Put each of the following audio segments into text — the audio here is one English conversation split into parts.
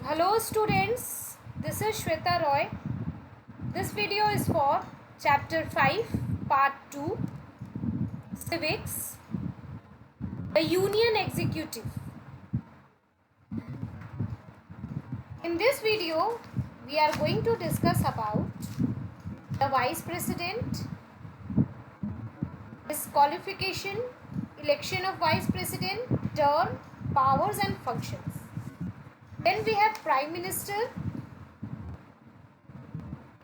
Hello students, this is Shweta Roy. This video is for chapter 5 part 2 Civics, the Union Executive. In this video we are going to discuss about the Vice President, his qualification, election of Vice President, term, powers and functions. Then we have Prime Minister,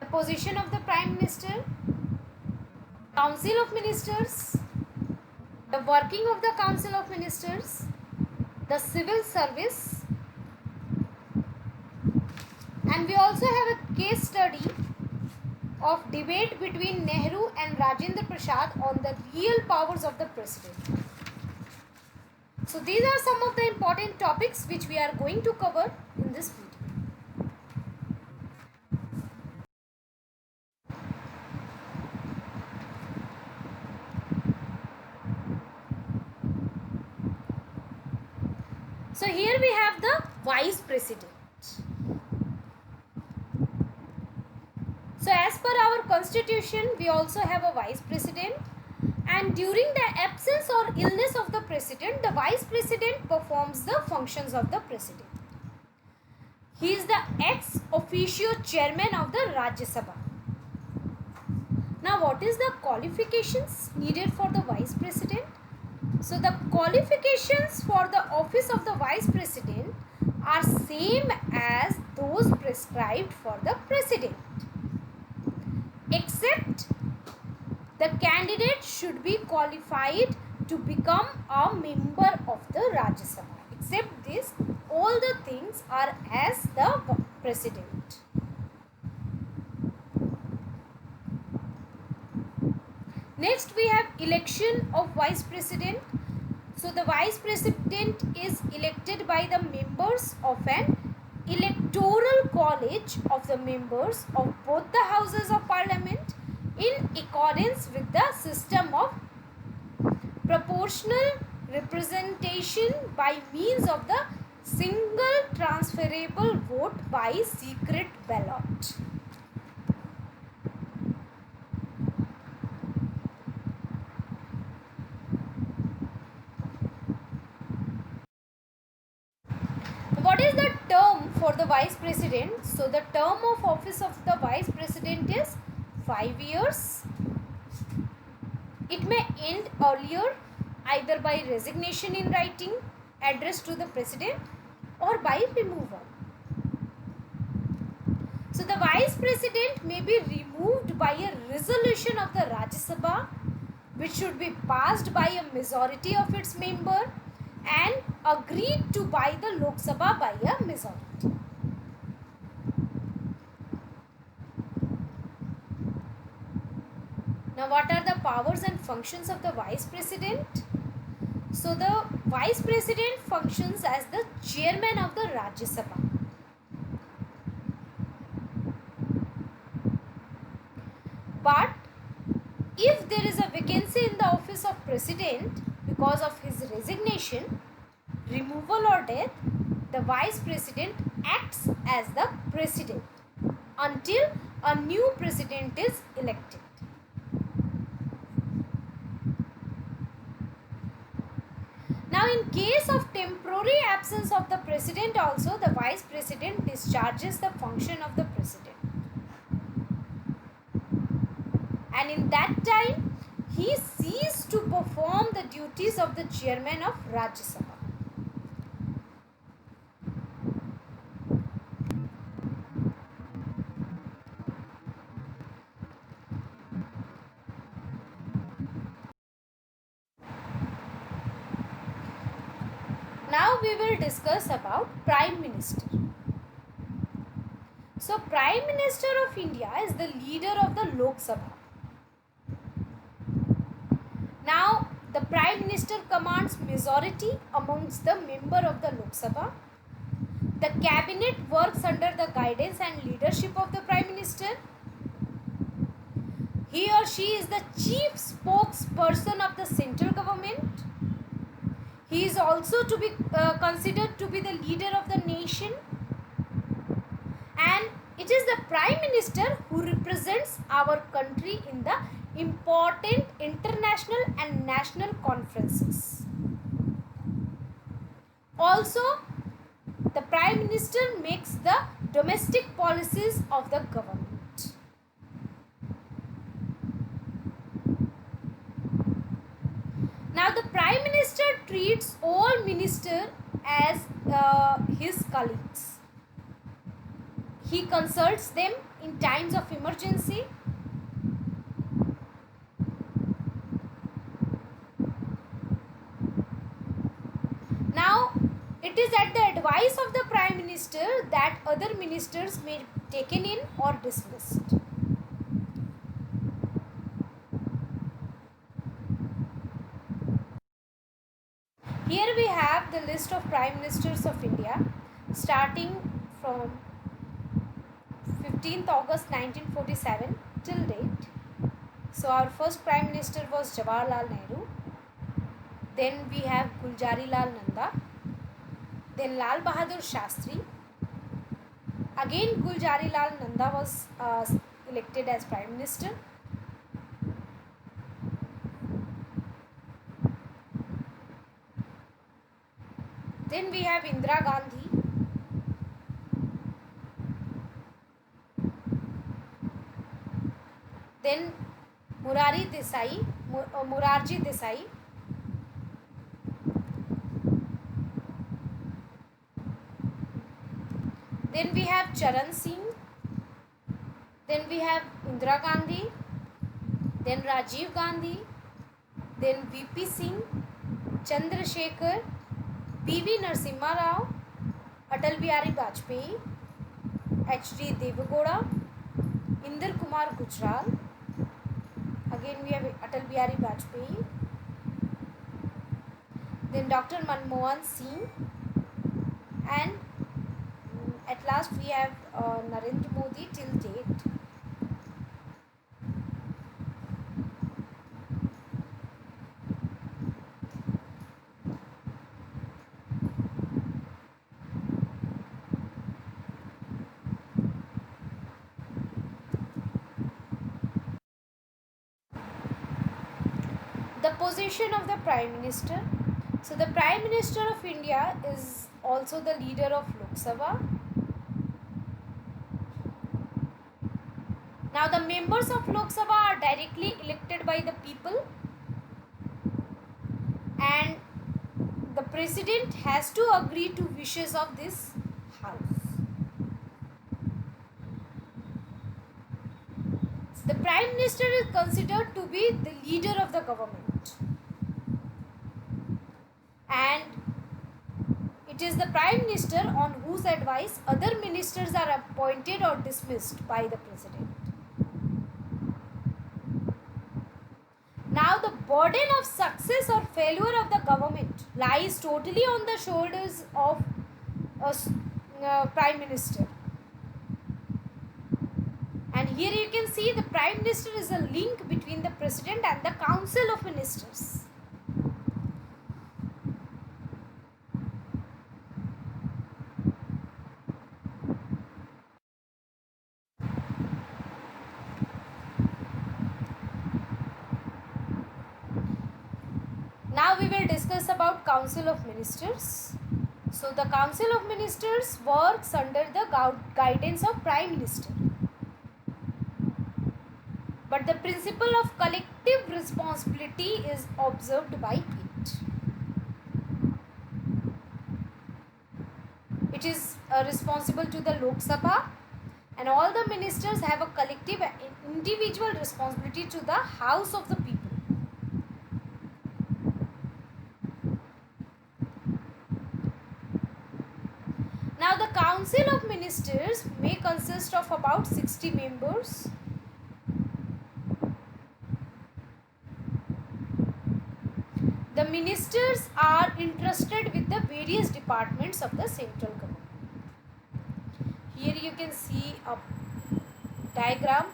the position of the Prime Minister, Council of Ministers, the working of the Council of Ministers, the civil service, and we also have a case study of debate between Nehru and Rajendra Prasad on the real powers of the President. So these are some of the important topics which we are going to cover in this video. So here we have the Vice President. So as per our constitution, we also have a Vice President, and during the absence or illness of the President, the Vice President performs the functions of the President. He is the ex officio chairman of the Rajya Sabha. Now what is the qualifications needed for the Vice President? So the qualifications for the office of the Vice President are same as those prescribed for the President, except the candidate should be qualified to become a member of the Rajya Sabha. Except this, all the things are as the President. Next we have election of Vice President. So the Vice President is elected by the members of an electoral college of the members of both the houses of parliament in accordance with the system of proportional representation by means of the single transferable vote by secret ballot. What is the term for the Vice President? So the term of office of the Vice President is 5 years. It may end earlier either by resignation in writing addressed to the President or by removal. So the Vice President may be removed by a resolution of the Rajya Sabha, which should be passed by a majority of its members and agreed to by the Lok Sabha by a majority. Now what are the powers and functions of the Vice President? So the Vice President functions as the chairman of the Rajya Sabha. But if there is a vacancy in the office of President because of his resignation, removal or death, the Vice President acts as the President until a new President is elected. Now in case of temporary absence of the President also, the Vice President discharges the function of the President. And in that time, he ceases to perform the duties of the chairman of Rajya Sabha. Now we will discuss about Prime Minister. So Prime Minister of India is the leader of the Lok Sabha. Now the Prime Minister commands majority amongst the member of the Lok Sabha. The cabinet works under the guidance and leadership of the Prime Minister. He or she is the chief spokesperson of the central government. He is also to be considered to be the leader of the nation. it is the Prime Minister who represents our country in the important international and national conferences. Also, the Prime Minister makes the domestic policies of the government. Now, the Prime Minister treats all ministers as his colleagues. He consults them in times of emergency. Now, it is at the advice of the Prime Minister that other ministers may be taken in or dismissed. Here we have the list of Prime Ministers of India starting from 15th August 1947 till date. So our first Prime Minister was Jawaharlal Nehru. Then we have Guljari Lal Nanda. Then Lal Bahadur Shastri. Again Guljari Lal Nanda was elected as Prime Minister. Then we have Indira Gandhi. Then Morarji Desai. Then we have Charan Singh. Then we have Indira Gandhi. Then Rajiv Gandhi. Then VP Singh, Chandrasekhar, PV Narasimha Rao, Atal Bihari Vajpayee, HD Devagowda, Inder Kumar Gujral. Again we have Atal Bihari Vajpayee. Then Dr. Manmohan Singh, and at last we have Narendra Modi till date. The position of the Prime Minister. So the Prime Minister of India is also the leader of Lok Sabha. Now the members of Lok Sabha are directly elected by the people, and the President has to agree to wishes of this house. The Prime Minister is considered to be the leader of the government, and it is the Prime Minister on whose advice other ministers are appointed or dismissed by the President. Now the burden of success or failure of the government lies totally on the shoulders of a Prime Minister. And here you can see the Prime Minister is a link between the President and the Council of Ministers. Now we will discuss about Council of Ministers. So the Council of Ministers works under the guidance of Prime Minister, but the principle of collective responsibility is observed by it. It is responsible to the Lok Sabha, and all the ministers have a collective and individual responsibility to the House of the People. Now the Council of Ministers may consist of about 60 members. The ministers are entrusted with the various departments of the central government. Here you can see a diagram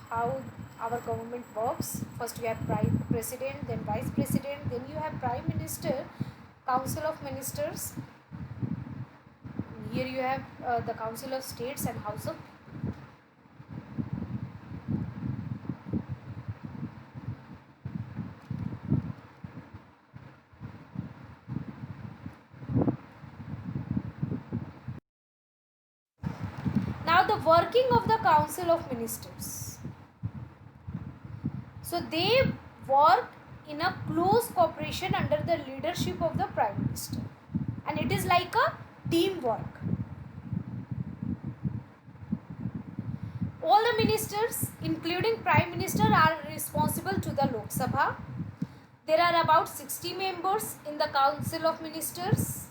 how our government works. First you have President, then Vice President, then you have Prime Minister, Council of Ministers. here you have the Council of States and House of. Now the working of the Council of Ministers. So they work in a close cooperation under the leadership of the Prime Minister, and it is like a teamwork. All the ministers, including Prime Minister, are responsible to the Lok Sabha. There are about 60 members in the Council of Ministers.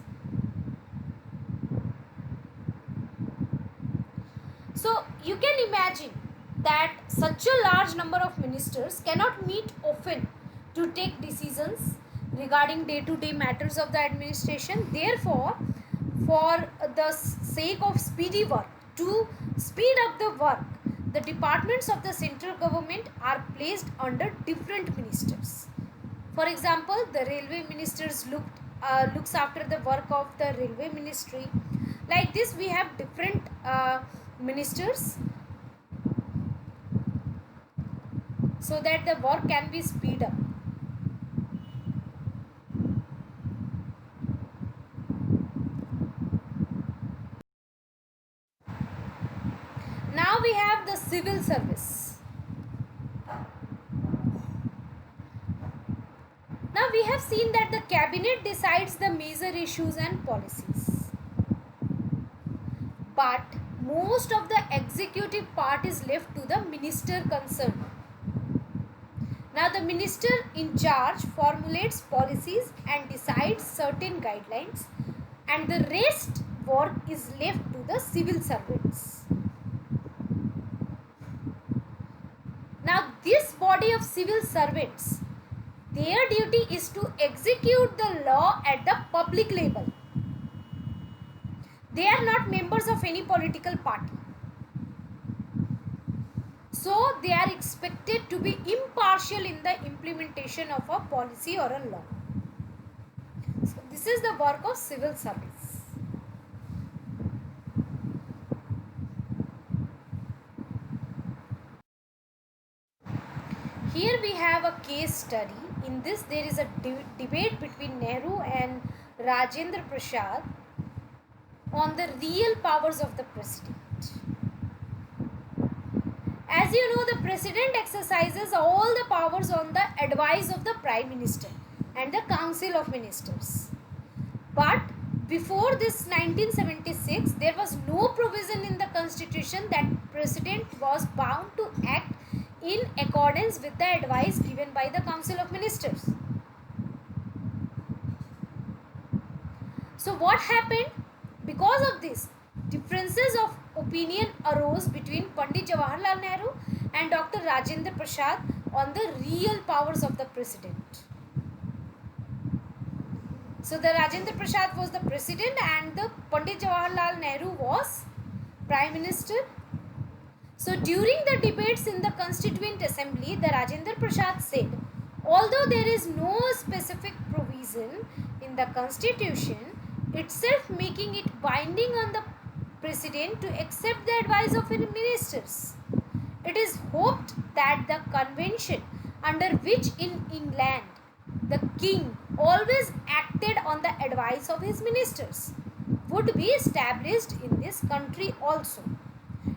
So you can imagine that such a large number of ministers cannot meet often to take decisions regarding day-to-day matters of the administration. Therefore, for the sake of speedy work, to speed up the work, the departments of the central government are placed under different ministers. For example, the railway ministers looks after the work of the railway ministry. Like this, we have different ministers so that the work can be speed up. Now we have the civil service. Now we have seen that the cabinet decides the major issues and policies, but most of the executive part is left to the minister concerned. Now the minister in charge formulates policies and decides certain guidelines, and the rest work is left to the civil servants. Now this body of civil servants, their duty is to execute the law at the public level. They are not members of any political party. So they are expected to be impartial in the implementation of a policy or a law. So this is the work of civil service. Here we have a case study. In this there is a debate between Nehru and Rajendra Prasad on the real powers of the president. As you know, the president exercises all the powers on the advice of the Prime Minister and the Council of Ministers. But before this 1976, there was no provision in the constitution that president was bound to act in accordance with the advice given by the Council of Ministers. So what happened? Because of this, differences of opinion arose between Pandit Jawaharlal Nehru and Dr. Rajendra Prasad on the real powers of the president. So the Rajendra Prasad was the president and the Pandit Jawaharlal Nehru was Prime Minister. So during the debates in the Constituent Assembly, the Rajendra Prasad said, although there is no specific provision in the Constitution itself making it binding on the President to accept the advice of ministers, it is hoped that the convention under which in England the king always acted on the advice of his ministers would be established in this country also,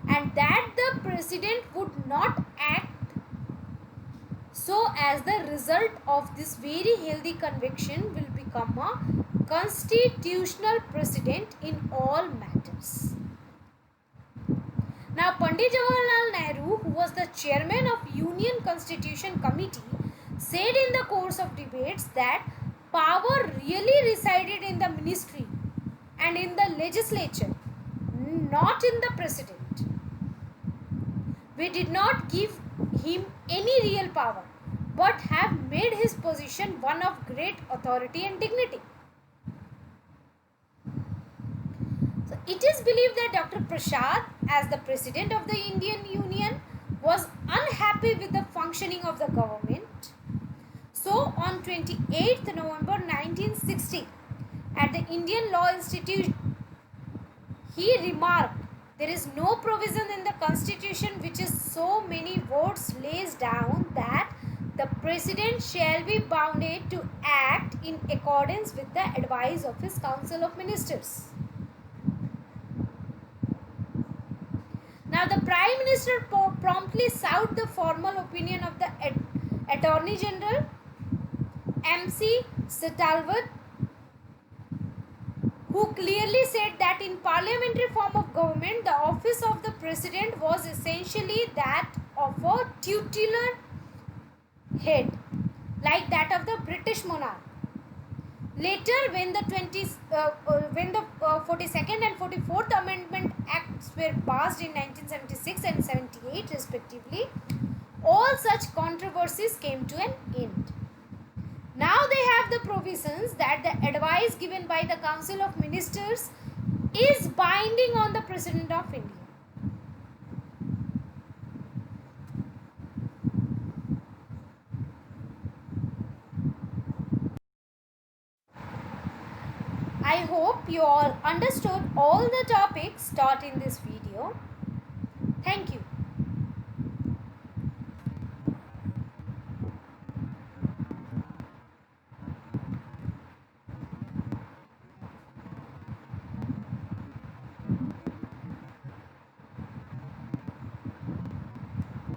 and that the president would not act so as the result of this very healthy conviction will become a constitutional precedent in all matters. Now Pandit Jawaharlal Nehru, who was the chairman of Union Constitution Committee, said in the course of debates that power really resided in the ministry and in the legislature, not in the president. We did not give him any real power, but have made his position one of great authority and dignity. So it is believed that Dr. Prasad, as the President of the Indian Union, was unhappy with the functioning of the government. So on 28th November 1960, at the Indian Law Institute, he remarked, there is no provision in the constitution which is so many words lays down that the president shall be bounded to act in accordance with the advice of his council of ministers. Now the Prime Minister promptly sought the formal opinion of the Attorney General MC Stalwart, who clearly said that in parliamentary form of government, the office of the President was essentially that of a tutelar head, like that of the British monarch. Later, when the 42nd and 44th Amendment Acts were passed in 1976 and 78 respectively, all such controversies came to an end. Now they have the provisions that the advice given by the Council of Ministers is binding on the President of India. I hope you all understood all the topics taught in this video. Thank you.